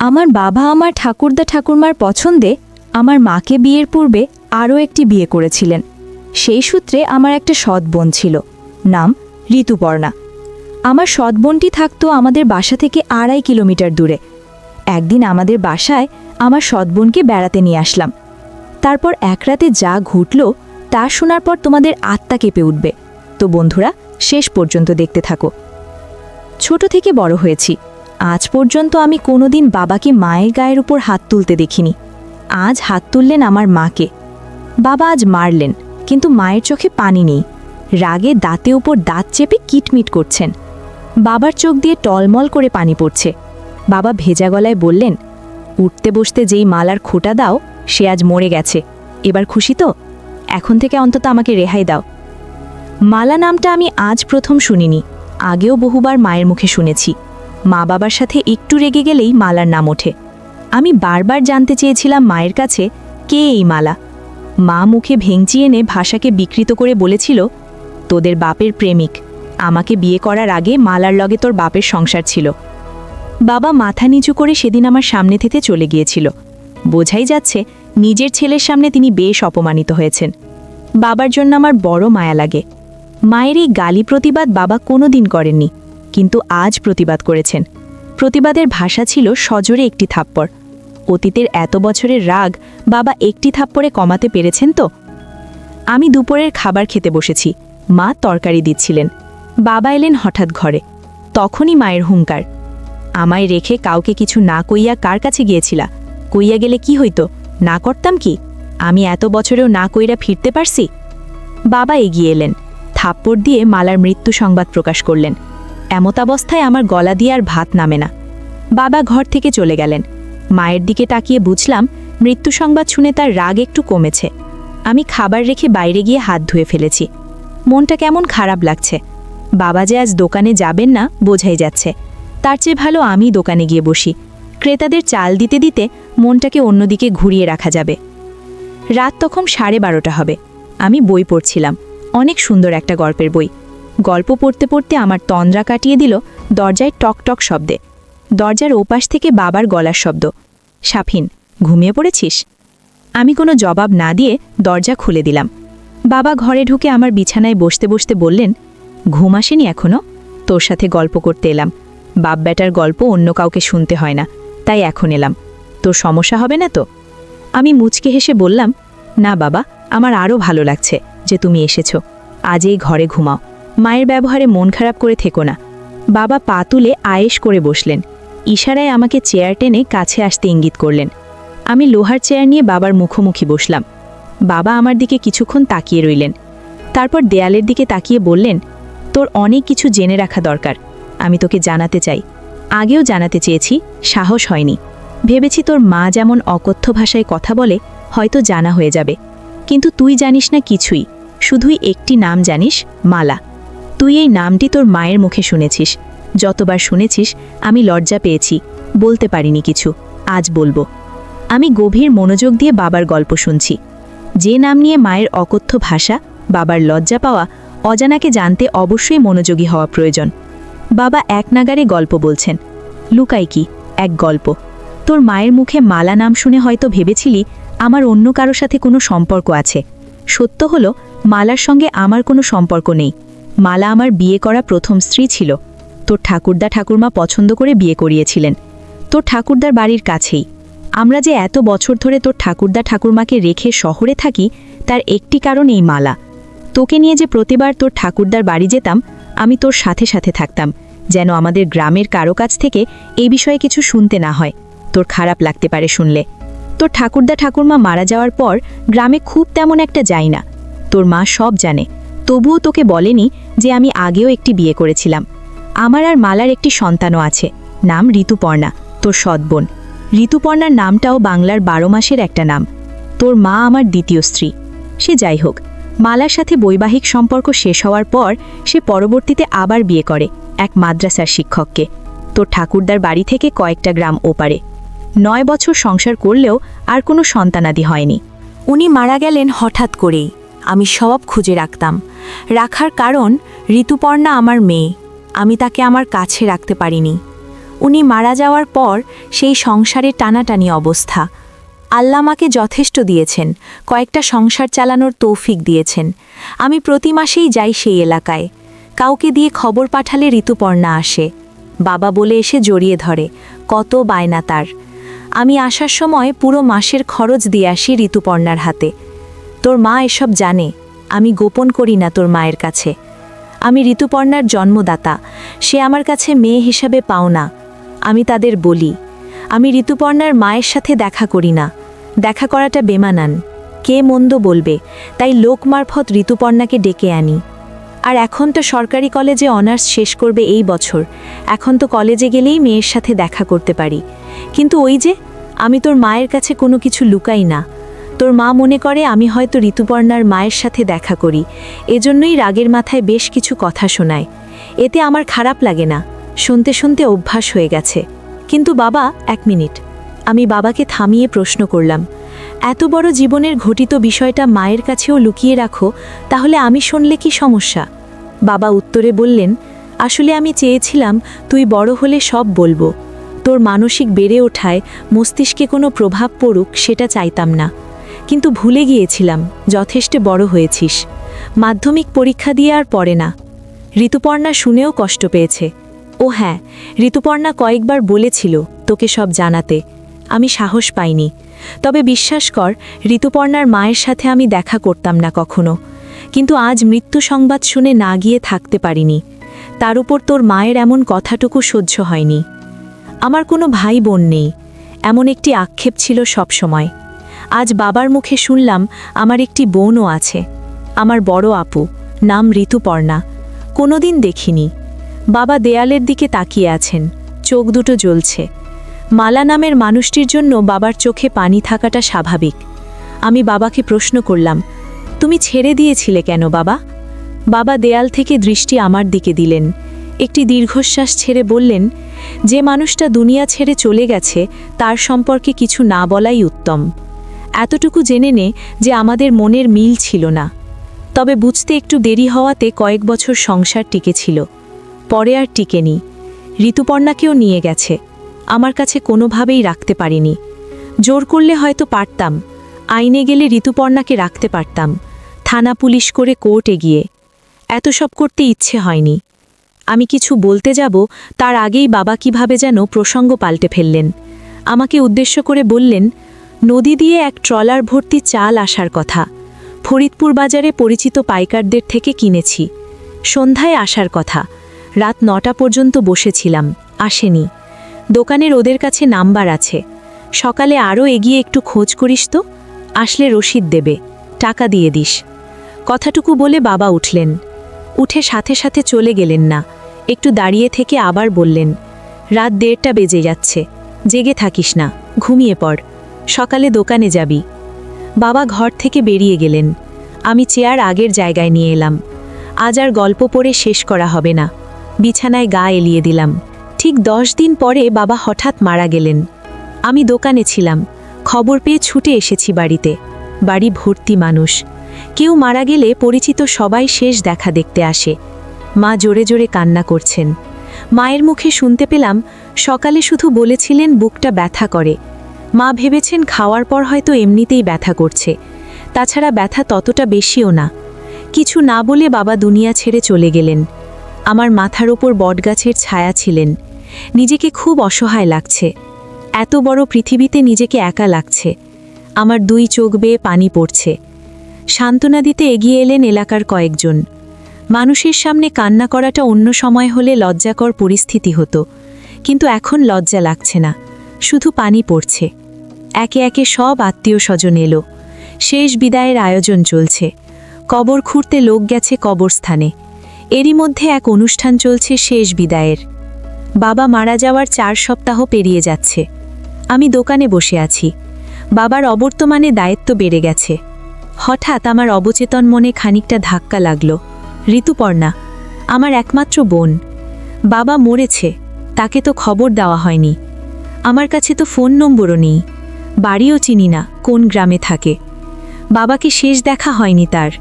আমার বাবা আমার ঠাকুরদা ঠাকুরমার পছন্দে আমার মাকে বিয়ের পূর্বে আরও একটি বিয়ে করেছিলেন। সেই সূত্রে আমার একটা সৎ বোন ছিল, নাম ঋতুপর্ণা। আমার সৎ বোনটি থাকত আমাদের বাসা থেকে 2.5 কিলোমিটার দূরে। একদিন আমাদের বাসায় আমার সৎ বোনকে বেড়াতে নিয়ে আসলাম। তারপর এক রাতে যা ঘটল তা শোনার পর তোমাদের আত্মা কেঁপে উঠবে। তো বন্ধুরা, শেষ পর্যন্ত দেখতে থাকো। ছোট থেকে বড় হয়েছি, আজ পর্যন্ত আমি কোনোদিন বাবাকে মায়ের গায়ের উপর হাত তুলতে দেখিনি। আজ হাত তুললেন আমার মাকে। বাবা আজ মারলেন, কিন্তু মায়ের চোখে পানি নেই। রাগে দাঁতে উপর দাঁত চেপে কিটমিট করছেন। বাবার চোখ দিয়ে টলমল করে পানি পড়ছে। বাবা ভেজা গলায় বললেন, উঠতে বসতে যেই মালার খোঁটা দাও সে আজ মরে গেছে। এবার খুশি তো? এখন থেকে অন্তত আমাকে রেহাই দাও। মালা নামটা আমি আজ প্রথম শুনিনি, আগেও বহুবার মায়ের মুখে শুনেছি। মা বাবার সাথে একটু রেগে গেলেই মালার নাম ওঠে। আমি বারবার জানতে চেয়েছিলাম মায়ের কাছে, কে এই মালা? মা মুখে ভেঙচি এনে ভাষাকে বিকৃত করে বলেছিল, তোদের বাপের প্রেমিক। আমাকে বিয়ে করার আগে মালার লগে তোর বাপের সংসার ছিল। বাবা মাথা নিচু করে সেদিন আমার সামনে থেকে চলে গিয়েছিল। বোঝাই যাচ্ছে নিজের ছেলের সামনে তিনি বেশ অপমানিত হয়েছেন। বাবার জন্য আমার বড় মায়া লাগে। মায়ের এই গালি প্রতিবাদ বাবা কোনো দিন করেননি, কিন্তু আজ প্রতিবাদ করেছেন। প্রতিবাদের ভাষা ছিল সজোরে একটি থাপ্পড়। অতীতের এত বছরের রাগ বাবা একটি থাপ্পড়ে কমাতে পেরেছেন তো? আমি দুপুরের খাবার খেতে বসেছি, মা তরকারি দিচ্ছিলেন। বাবা এলেন হঠাৎ ঘরে। তখনই মায়ের হুঙ্কার, আমায় রেখে কাউকে কিছু না কইয়া কার কাছে গিয়েছিলা? কইয়া গেলে কি হইতো? না করতাম কি? আমি এত বছরেও না কইরা ফিরতে পারছি? বাবা এগিয়ে এলেন, থাপ্পড় দিয়ে মালার মৃত্যু সংবাদ প্রকাশ করলেন। এমতাবস্থায় আমার গলা দিয়ে আর ভাত নামে না। বাবা ঘর থেকে চলে গেলেন। মায়ের দিকে তাকিয়ে বুঝলাম মৃত্যু সংবাদ শুনে তার রাগ একটু কমেছে। আমি খাবার রেখে বাইরে গিয়ে হাত ধুয়ে ফেলেছি। মনটা কেমন খারাপ লাগছে। বাবা যে আজ দোকানে যাবেন না বোঝাই যাচ্ছে। তার চেয়ে ভালো আমি দোকানে গিয়ে বসি। ক্রেতাদের চাল দিতে দিতে মনটাকে অন্যদিকে ঘুরিয়ে রাখা যাবে। রাত তখন 12:30 হবে। আমি বই পড়ছিলাম, অনেক সুন্দর একটা গল্পের বই। গল্প পড়তে পড়তে আমার তন্দ্রা কাটিয়ে দিল দরজায় টক টক শব্দে। দরজার ওপাশ থেকে বাবার গলার শব্দ, সাফিন, ঘুমিয়ে পড়েছিস? আমি কোনো জবাব না দিয়ে দরজা খুলে দিলাম। বাবা ঘরে ঢুকে আমার বিছানায় বসতে বসতে বললেন, ঘুম আসেনি এখনো? তোর সাথে গল্প করতে এলাম। বাপ বেটার গল্প অন্য কাউকে শুনতে হয় না, তাই এখন এলাম। তোর সমস্যা হবে না তো? আমি মুচকে হেসে বললাম, না বাবা, আমার আরও ভালো লাগছে যে তুমি এসেছো। আজ এই ঘরে ঘুমাও, মায়ের ব্যবহারে মন খারাপ করে থেকো না। বাবা পা তুলে আয়েশ করে বসলেন। ইশারায় আমাকে চেয়ার টেনে কাছে আসতে ইঙ্গিত করলেন। আমি লোহার চেয়ার নিয়ে বাবার মুখোমুখি বসলাম। বাবা আমার দিকে কিছুক্ষণ তাকিয়ে রইলেন। তারপর দেয়ালের দিকে তাকিয়ে বললেন, তোর অনেক কিছু জেনে রাখা দরকার। আমি তোকে জানাতে চাই। আগেও জানাতে চেয়েছি, সাহস হয়নি। ভেবেছি তোর মা যেমন অকথ্য ভাষায় কথা বলে হয়তো জানা হয়ে যাবে, কিন্তু তুই জানিস না কিছুই। শুধুই একটি নাম জানিস, মালা। তুই এই নামটি তোর মায়ের মুখে শুনেছিস। যতবার শুনেছিস আমি লজ্জা পেয়েছি, বলতে পারিনি কিছু। আজ বলবো। আমি গভীর মনোযোগ দিয়ে বাবার গল্প শুনছি। যে নাম নিয়ে মায়ের অকথ্য ভাষা, বাবার লজ্জা পাওয়া, অজানাকে জানতে অবশ্যই মনোযোগী হওয়া প্রয়োজন। বাবা এক নাগারে গল্প বলছেন। লুকাই কি? এক গল্প। তোর মায়ের মুখে মালা নাম শুনে হয়তো ভেবেছিলি আমার অন্য কারো সাথে কোনো সম্পর্ক আছে। সত্য হলো, মালার সঙ্গে আমার কোনো সম্পর্ক নেই। মালা আমার বিয়ে করা প্রথম স্ত্রী ছিল। তোর ঠাকুরদা ঠাকুরমা পছন্দ করে বিয়ে করিয়েছিলেন। তোর ঠাকুরদার বাড়ির কাছেই। আমরা যে এত বছর ধরে তোর ঠাকুরদা ঠাকুরমাকে রেখে শহরে থাকি, তার একটি কারণ এই মালা। তোকে নিয়ে যে প্রতিবার তোর ঠাকুরদার বাড়ি যেতাম, আমি তোর সাথে সাথে থাকতাম, যেন আমাদের গ্রামের কারো কাছ থেকে এই বিষয়ে কিছু শুনতে না হয়। তোর খারাপ লাগতে পারে শুনলে। তোর ঠাকুরদা ঠাকুরমা মারা যাওয়ার পর গ্রামে খুব তেমন একটা যাই না। তোর মা সব জানে, তবুও তোকে বলেনি যে আমি আগেও একটি বিয়ে করেছিলাম। আমার আর মালার একটি সন্তানও আছে, নাম ঋতুপর্ণা, তোর সৎ বোন। ঋতুপর্ণার নামটাও বাংলার 12 মাসের একটা নাম। তোর মা আমার দ্বিতীয় স্ত্রী। সে যাই হোক, মালার সাথে বৈবাহিক সম্পর্ক শেষ হওয়ার পর সে পরবর্তীতে আবার বিয়ে করে এক মাদ্রাসার শিক্ষককে, তোর ঠাকুরদার বাড়ি থেকে কয়েকটা গ্রাম ওপারে। 9 বছর সংসার করলেও আর কোনো সন্তানাদি হয়নি। উনি মারা গেলেন হঠাৎ করেই। আমি সব খুঁজে রাখতাম। রাখার কারণ, ঋতুপর্ণা আমার মেয়ে। আমি তাকে আমার কাছে রাখতে পারিনি। উনি মারা যাওয়ার পর সেই সংসারে টানাটানি অবস্থা। আল্লাহ আমাকে যথেষ্ট দিয়েছেন, কয়েকটা সংসার চালানোর তৌফিক দিয়েছেন। আমি প্রতি মাসেই যাই সেই এলাকায়। কাউকে দিয়ে খবর পাঠালে ঋতুপর্ণা আসে। বাবা বলে এসে জড়িয়ে ধরে, কত বায়না তার। আমি আসার সময় পুরো মাসের খরচ দিয়ে আসি ঋতুপর্ণার হাতে। তোর মা এসব জানে, আমি গোপন করি না তোর মায়ের কাছে। আমি ঋতুপর্ণার জন্মদাতা, সে আমার কাছে মেয়ে হিসাবে পাও না। আমি তাদের বলি, আমি ঋতুপর্ণার মায়ের সাথে দেখা করি না, দেখা করাটা বেমানান, কে মন্দ বলবে, তাই লোক মারফত ঋতুপর্ণাকে ডেকে আনি। আর এখন তো সরকারি কলেজে অনার্স শেষ করবে এই বছর, এখন তো কলেজে গেলেই মেয়ের সাথে দেখা করতে পারি। কিন্তু ওই যে, আমি তোর মায়ের কাছে কোনো কিছু লুকাই না। তোর মা মনে করে আমি হয়তো ঋতুপর্ণার মায়ের সাথে দেখা করি, এজন্যই রাগের মাথায় বেশ কিছু কথা শোনায়। এতে আমার খারাপ লাগে না, শুনতে শুনতে অভ্যাস হয়ে গেছে। কিন্তু বাবা, 1 মিনিট। আমি বাবাকে থামিয়ে প্রশ্ন করলাম, এত বড় জীবনের ঘটিত বিষয়টা মায়ের কাছেও লুকিয়ে রাখো, তাহলে আমি শুনলে কি সমস্যা? বাবা উত্তরে বললেন, আসলে আমি চেয়েছিলাম তুই বড় হলে সব বলবো। তোর মানসিক বেড়ে ওঠায় মস্তিষ্কে কোনো প্রভাব পড়ুক সেটা চাইতাম না। কিন্তু ভুলে গিয়েছিলাম, যথেষ্ট বড় হয়েছিস। মাধ্যমিক পরীক্ষা দিয়ে আর পড়ে না। ঋতুপর্ণা শুনেও কষ্ট পেয়েছে। ও হ্যাঁ, ঋতুপর্ণা কয়েকবার বলেছিল তোকে সব জানাতে, আমি সাহস পাইনি। তবে বিশ্বাস কর, ঋতুপর্ণার মায়ের সাথে আমি দেখা করতাম না কখনো। কিন্তু আজ মৃত্যু সংবাদ শুনে না গিয়ে থাকতে পারিনি। তার উপর তোর মায়ের এমন কথাটুকু সহ্য হয়নি। আমার কোনো ভাই বোন নেই, এমন একটি আক্ষেপ ছিল সব সময়। আজ বাবার মুখে শুনলাম আমার একটি বোনও আছে, আমার বড় আপু, নাম ঋতুপর্ণা। কোনোদিন দেখিনি। বাবা দেয়ালের দিকে তাকিয়ে আছেন, চোখ দুটো জ্বলছে। মালা নামের মানুষটির জন্য বাবার চোখে পানি থাকাটা স্বাভাবিক। আমি বাবাকে প্রশ্ন করলাম, তুমি ছেড়ে দিয়েছিলে কেন বাবা? বাবা দেয়াল থেকে দৃষ্টি আমার দিকে দিলেন, একটি দীর্ঘশ্বাস ছেড়ে বললেন, যে মানুষটা দুনিয়া ছেড়ে চলে গেছে তার সম্পর্কে কিছু না বলাই উত্তম। এতটুকু জেনে নে যে আমাদের মনের মিল ছিল না। তবে বুঝতে একটু দেরি হওয়াতে কয়েক বছর সংসার টিকেছিল, পরে আর টিকেনি। ঋতুপর্ণাকেও নিয়ে গেছে, আমার কাছে কোনোভাবেই রাখতে পারিনি। জোর করলে হয়তো পারতাম, আইনে গেলে ঋতুপর্ণাকে রাখতে পারতাম, থানা পুলিশ করে কোর্টে গিয়ে। এত সব করতে ইচ্ছে হয়নি। আমি কিছু বলতে যাব তার আগেই বাবা কিভাবে যেন প্রসঙ্গ পাল্টে ফেললেন। আমাকে উদ্দেশ্য করে বললেন, নদী দিয়ে এক ট্রলার ভর্তি চাল আসার কথা, ফরিদপুর বাজারে পরিচিত পাইকারদের থেকে কিনেছি। সন্ধ্যায় আসার কথা, রাত 9টা পর্যন্ত বসেছিলাম, আসেনি। দোকানের ওদের কাছে নাম্বার আছে, সকালে আরও এগিয়ে একটু খোঁজ করিস তো, আসলে রসিদ দেবে, টাকা দিয়ে দিস। কথাটুকু বলে বাবা উঠলেন। উঠে সাথে সাথে চলে গেলেন না, একটু দাঁড়িয়ে থেকে আবার বললেন, রাত 1:30 বেজে যাচ্ছে, জেগে থাকিস না, ঘুমিয়ে পড়, সকালে দোকানে যাবি। বাবা ঘর থেকে বেরিয়ে গেলেন। আমি চেয়ার আগের জায়গায় নিয়ে এলাম। আজ আর গল্প পড়ে শেষ করা হবে না। বিছানায় গা এলিয়ে দিলাম। ঠিক 10 দিন পরে বাবা হঠাৎ মারা গেলেন। আমি দোকানে ছিলাম, খবর পেয়ে ছুটে এসেছি বাড়িতে। বাড়ি ভর্তি মানুষ। কেউ মারা গেলে পরিচিত সবাই শেষ দেখা দেখতে আসে। মা জোরে জোরে কান্না করছেন। মায়ের মুখে শুনতে পেলাম, সকালে শুধু বলেছিলেন বুকটা ব্যথা করে। মা ভেবেছেন খাওয়ার পর হয়তো এমনিতেই ব্যথা করছে, তাছাড়া ব্যথা ততটা বেশিও না। কিছু না বলে বাবা দুনিয়া ছেড়ে চলে গেলেন। আমার মাথার ওপর বটগাছের ছায়া ছিলেন। নিজেকে খুব অসহায় লাগছে। এত বড় পৃথিবীতে নিজেকে একা লাগছে। আমার 2 চোখ বেয়ে পানি পড়ছে। সান্ত্বনা দিতে এগিয়ে এলেন এলাকার কয়েকজন। মানুষের সামনে কান্না করাটা অন্য সময় হলে লজ্জাকর পরিস্থিতি হতো, কিন্তু এখন লজ্জা লাগছে না, শুধু পানি পড়ছে। একে একে সব আত্মীয় স্বজন এলো। শেষ বিদায়ের আয়োজন চলছে। কবর খুঁড়তে লোক গেছে কবরস্থানে। এরই মধ্যে এক অনুষ্ঠান চলছে শেষ বিদায়ের। বাবা মারা যাওয়ার 4 সপ্তাহ পেরিয়ে যাচ্ছে। আমি দোকানে বসে আছি। বাবার অবর্তমানে দায়িত্ব বেড়ে গেছে। হঠাৎ আমার অবচেতন মনে খানিকটা ধাক্কা লাগলো। ঋতুপর্ণা, আমার একমাত্র বোন। বাবা মরেছে, তাকে তো খবর দেওয়া হয়নি। আমার কাছে তো ফোন নম্বরও নেই, বাড়িও চিনি না কোন গ্রামে থাকে। বাবাকে শেষ দেখা হয়নি তার।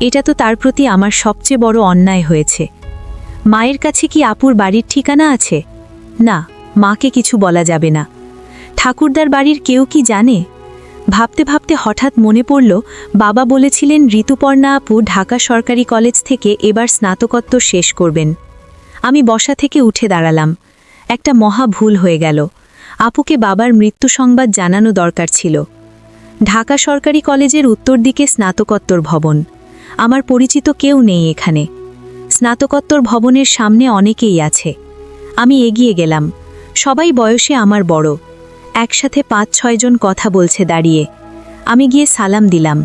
এটা তো তার প্রতি আমার সবচেয়ে বড় অন্যায় হয়েছে। মায়ের কাছে কি আপুর বাড়ির ঠিকানা আছে? না, মাকে কিছু বলা যাবে না। ঠাকুরদার বাড়ির কেউ কি জানে? ভাবতে ভাবতে হঠাৎ মনে পড়ল, বাবা বলেছিলেন ঋতুপর্ণা আপু ঢাকা সরকারি কলেজ থেকে এবার স্নাতকোত্তর শেষ করবেন। আমি বসা থেকে উঠে দাঁড়ালাম। একটা মহা ভুল হয়ে গেল। আপুকে বাবার মৃত্যু সংবাদ জানানো দরকার ছিল। ঢাকা সরকারি কলেজের উত্তর দিকে স্নাতকোত্তর ভবন। আমার পরিচিত কেউ নেই এখানে। স্নাতকোত্তর ভবনের সামনে অনেকেই আছে। আমি এগিয়ে গেলাম। সবাই বয়সে আমার বড়। একসাথে ৫-৬ জন কথা বলছে দাঁড়িয়ে। আমি গিয়ে সালাম দিলাম।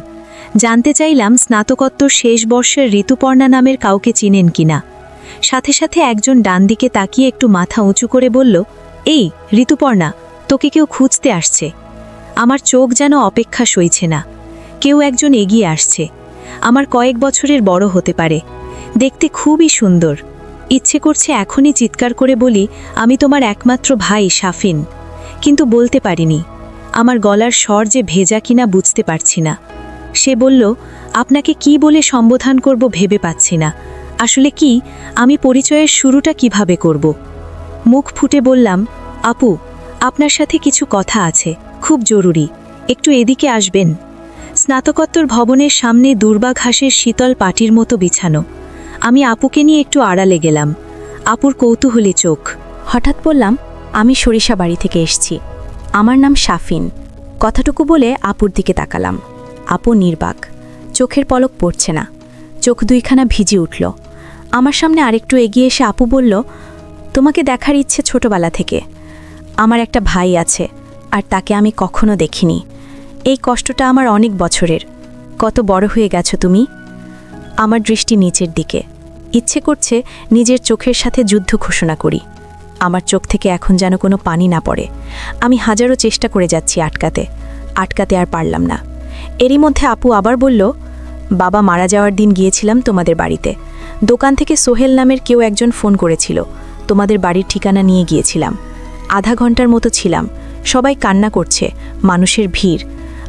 জানতে চাইলাম স্নাতকোত্তর শেষ বর্ষের ঋতুপর্ণা নামের কাউকে চিনেন কিনা। সাথে সাথে একজন ডান দিকে তাকিয়ে একটু মাথা উঁচু করে বলল, এই ঋতুপর্ণা, তোকে কেউ খুঁজতে আসছে। আমার চোখ যেন অপেক্ষা সইছে না। কেউ একজন এগিয়ে আসছে। আমার কয়েক বছরের বড় হতে পারে। দেখতে খুবই সুন্দর। ইচ্ছে করছে এখনই চিৎকার করে বলি, আমি তোমার একমাত্র ভাই শাফিন। কিন্তু বলতে পারিনি। আমার গলার স্বর যে ভেজা কিনা বুঝতে পারছি না। সে বলল, আপনাকে কি বলে সম্বোধন করব ভেবে পাচ্ছি না। আসলে কি, আমি পরিচয়ের শুরুটা কিভাবে করব? মুখ ফুটে বললাম, আপু, আপনার সাথে কিছু কথা আছে, খুব জরুরি। একটু এদিকে আসবেন। স্নাতকোত্তর ভবনের সামনে দুর্বা ঘাসের শীতল পাটির মতো বিছানো। আমি আপুকে নিয়ে একটু আড়ালে গেলাম। আপুর কৌতূহলী চোখ। হঠাৎ বললাম, আমি সরিষা বাড়ি থেকে এসছি। আমার নাম শাফিন। কথাটুকু বলে আপুর দিকে তাকালাম। আপু নির্বাক, চোখের পলক পড়ছে না। চোখ দুইখানা ভিজে উঠল। আমার সামনে আরেকটু এগিয়ে এসে আপু বলল, তোমাকে দেখার ইচ্ছে ছোটবেলা থেকে। আমার একটা ভাই আছে, আর তাকে আমি কখনো দেখিনি। এই কষ্টটা আমার অনেক বছরের। কত বড় হয়ে গেছো তুমি। আমার দৃষ্টি নিচের দিকে। ইচ্ছে করছে নিজের চোখের সাথে যুদ্ধ ঘোষণা করি। আমার চোখ থেকে এখন যেন কোনো পানি না পড়ে। আমি হাজারো চেষ্টা করে যাচ্ছি আটকাতে আর পারলাম না। এরই মধ্যে আপু আবার বলল, বাবা মারা যাওয়ার দিন গিয়েছিলাম তোমাদের বাড়িতে। দোকান থেকে সোহেল নামের কেউ একজন ফোন করেছিল। তোমাদের বাড়ির ঠিকানা নিয়ে গিয়েছিলাম। আধা ঘন্টার মতো ছিলাম। সবাই কান্না করছে, মানুষের ভিড়।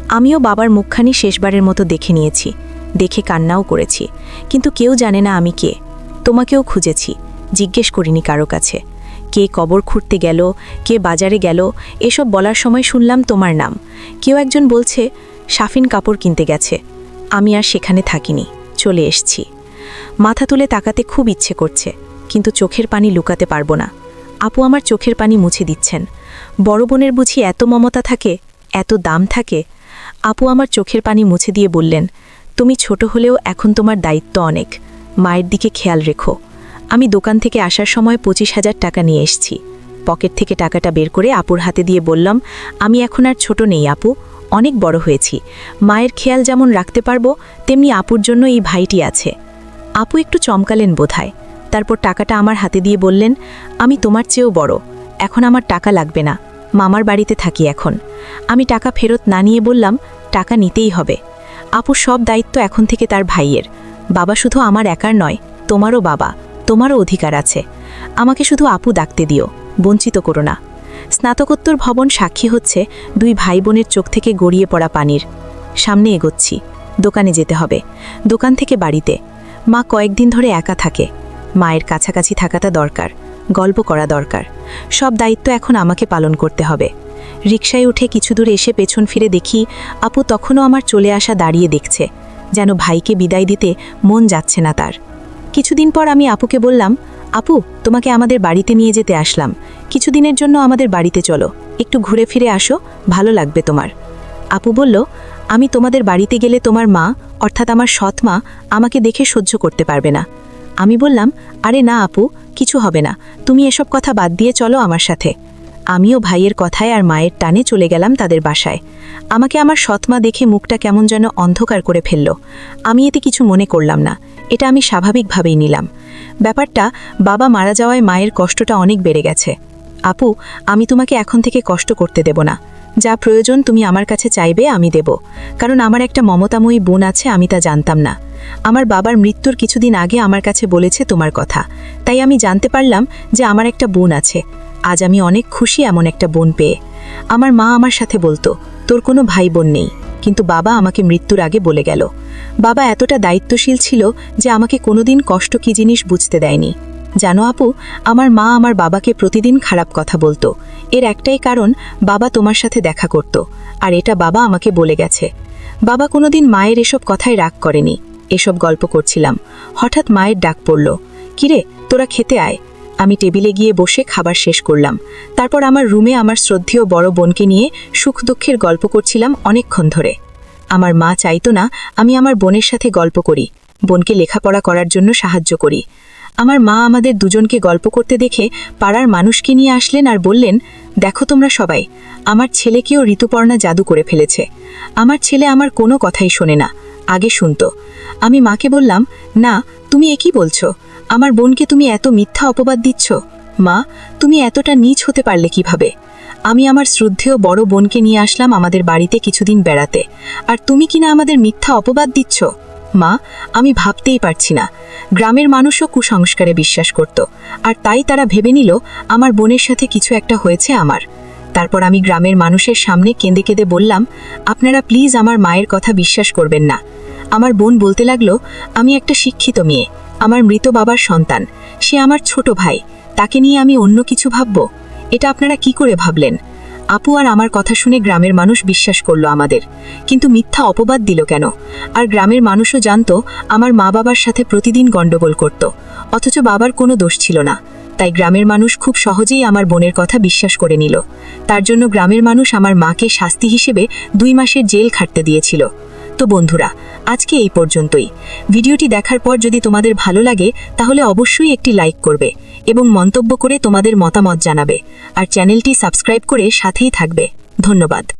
আমিও বাবার মুখখানি শেষবারের মতো দেখে নিয়েছি। দেখে কান্নাও করেছি। কিন্তু কেউ জানে না আমি কে। তোমাকেও খুঁজেছি, জিজ্ঞেস করিনি কারো কাছে। কে কবর খুঁড়তে গেল, কে বাজারে গেল, এসব বলার সময় শুনলাম তোমার নাম। কেউ একজন বলছে শাফিন কাপড় কিনতে গেছে। আমি আর সেখানে থাকিনি, চলে এসছি। মাথা তুলে তাকাতে খুব ইচ্ছে করছে, কিন্তু চোখের পানি লুকাতে পারবো না। আপু আমার চোখের পানি মুছে দিচ্ছেন। বড় বোনের বুঝি এত মমতা থাকে, এত দাম থাকে? আপু আমার চোখের পানি মুছে দিয়ে বললেন, তুমি ছোট হলেও এখন তোমার দায়িত্ব অনেক। মায়ের দিকে খেয়াল রেখো। আমি দোকান থেকে আসার সময় 25,000 টাকা নিয়ে এসেছি। পকেট থেকে টাকাটা বের করে আপুর হাতে দিয়ে বললাম, আমি এখন আর ছোট নেই আপু, অনেক বড় হয়েছি। মায়ের খেয়াল যেমন রাখতে পারবো, তেমনি আপুর জন্য এই ভাইটি আছে। আপু একটু চমকালেন বোধহয়। তারপর টাকাটা আমার হাতে দিয়ে বললেন, আমি তোমার চেয়েও বড়। এখন আমার টাকা লাগবে না, মামার বাড়িতে থাকি এখন। আমি টাকা ফেরত না নিয়ে বললাম, টাকা নিতেই হবে। আপুর সব দায়িত্ব এখন থেকে তার ভাইয়ের। বাবা শুধু আমার একার নয়, তোমারও বাবা, তোমারও অধিকার আছে। আমাকে শুধু আপু ডাকতে দিও, বঞ্চিত করো না। স্নাতকোত্তর ভবন সাক্ষী হচ্ছে দুই ভাই বোনের চোখ থেকে গড়িয়ে পড়া পানির। সামনে এগোচ্ছি। দোকানে যেতে হবে, দোকান থেকে বাড়িতে। মা কয়েকদিন ধরে একা থাকে। মায়ের কাছাকাছি থাকাটা দরকার, গল্প করা দরকার। সব দায়িত্ব এখন আমাকে পালন করতে হবে। রিকশায় উঠে কিছু দূর এসে পেছন ফিরে দেখি আপু তখনও আমার চলে আসা দাঁড়িয়ে দেখছে, যেন ভাইকে বিদায় দিতে মন যাচ্ছে না তার। কিছুদিন পর আমি আপুকে বললাম, আপু, তোমাকে আমাদের বাড়িতে নিয়ে যেতে আসলাম। কিছুদিনের জন্য আমাদের বাড়িতে চলো, একটু ঘুরে ফিরে আসো, ভালো লাগবে তোমার। আপু বলল, আমি তোমাদের বাড়িতে গেলে তোমার মা, অর্থাৎ আমার সৎ মা, আমাকে দেখে সহ্য করতে পারবে না। আমি বললাম, আরে না আপু, কিছু হবে না, তুমি এসব কথা বাদ দিয়ে চলো আমার সাথে। আমিও ভাইয়ের কথায় আর মায়ের টানে চলে গেলাম তাদের বাসায়। আমাকে আমার সৎমা দেখে মুখটা কেমন যেন অন্ধকার করে ফেলল। আমি এতে কিছু মনে করলাম না, এটা আমি স্বাভাবিকভাবেই নিলাম। ব্যাপারটা, বাবা মারা যাওয়ায় মায়ের কষ্টটা অনেক বেড়ে গেছে। আপু, আমি তোমাকে এখন থেকে কষ্ট করতে দেব না। যা প্রয়োজন তুমি আমার কাছে চাইবে, আমি দেব। কারণ আমার একটা মমতাময়ী বোন আছে, আমি তা জানতাম না। আমার বাবার মৃত্যুর কিছুদিন আগে আমার কাছে বলেছে তোমার কথা, তাই আমি জানতে পারলাম যে আমার একটা বোন আছে। আজ আমি অনেক খুশি এমন একটা বোন পেয়ে। আমার মা আমার সাথে বলতো, তোর কোনো ভাই বোন নেই, কিন্তু বাবা আমাকে মৃত্যুর আগে বলে গেল। বাবা এতটা দায়িত্বশীল ছিল যে আমাকে কোনোদিন কষ্ট কী জিনিস বুঝতে দেয়নি। জানো আপু, আমার মা আমার বাবাকে প্রতিদিন খারাপ কথা বলতো। এর একটাই কারণ, বাবা তোমার সাথে দেখা করত, আর এটা বাবা আমাকে বলে গেছে। বাবা কোনোদিন মায়ের এসব কথায় রাগ করেনি। এসব গল্প করছিলাম, হঠাৎ মায়ের ডাক পড়ল, কিরে তোরা খেতে আয়। আমি টেবিলে গিয়ে বসে খাবার শেষ করলাম। তারপর আমার রুমে আমার শ্রদ্ধেয় বড় বোনকে নিয়ে সুখ দুঃখের গল্প করছিলাম অনেকক্ষণ ধরে। আমার মা চাইতো না আমি আমার বোনের সাথে গল্প করি, বোনকে লেখাপড়া করার জন্য সাহায্য করি। আমার মা আমাদের দুজনকে গল্প করতে দেখে পাড়ার মানুষকে নিয়ে আসলেন আর বললেন, দেখো তোমরা সবাই, আমার ছেলেকেও ঋতুপর্ণা জাদু করে ফেলেছে। আমার ছেলে আমার কোনো কথাই শোনে না, আগে শুনতো। আমি মাকে বললাম, না তুমি এ কি বলছো? আমার বোনকে তুমি এত মিথ্যা অপবাদ দিচ্ছ। মা, তুমি এতটা নীচ হতে পারলে কিভাবে? আমি আমার শ্রদ্ধেয় বড় বোনকে নিয়ে আসলাম আমাদের বাড়িতে কিছুদিন বেড়াতে, আর তুমি কিনা আমাদের মিথ্যা অপবাদ দিচ্ছ? মা, আমি ভাবতেই পারছি না। গ্রামের মানুষও কুসংস্কারে বিশ্বাস করত, আর তাই তারা ভেবে নিল আমার বোনের সাথে কিছু একটা হয়েছে আমার। তারপর আমি গ্রামের মানুষের সামনে কেঁদে কেঁদে বললাম, আপনারা প্লিজ আমার মায়ের কথা বিশ্বাস করবেন না। আমার বোন বলতে লাগলো, আমি একটা শিক্ষিত মেয়ে, আমার মৃত বাবার সন্তান, সে আমার ছোট ভাই, তাকে নিয়ে আমি অন্য কিছু ভাববো? এটা আপনারা কি করে ভাবলেন? আপু আর আমার কথা শুনে গ্রামের মানুষ বিশ্বাস করলো আমাদের, কিন্তু মিথ্যা অপবাদ দিল কেন? আর গ্রামের মানুষও জানতো আমার মা বাবার সাথে প্রতিদিন গণ্ডগোল করত, অথচ বাবার কোনো দোষ ছিল না। তাই গ্রামের মানুষ খুব সহজেই আমার বোনের কথা বিশ্বাস করে নিল। তার জন্য গ্রামের মানুষ আমার মাকে শাস্তি হিসেবে 2 মাসের জেল খাটতে দিয়েছিল। তো বন্ধুরা, আজকে এই পর্যন্তই। ভিডিওটি দেখার পর যদি তোমাদের ভালো লাগে তাহলে অবশ্যই একটি লাইক করবে এবং মন্তব্য করে তোমাদের মতামত জানাবে, আর চ্যানেলটি সাবস্ক্রাইব করে সাথেই থাকবে। ধন্যবাদ।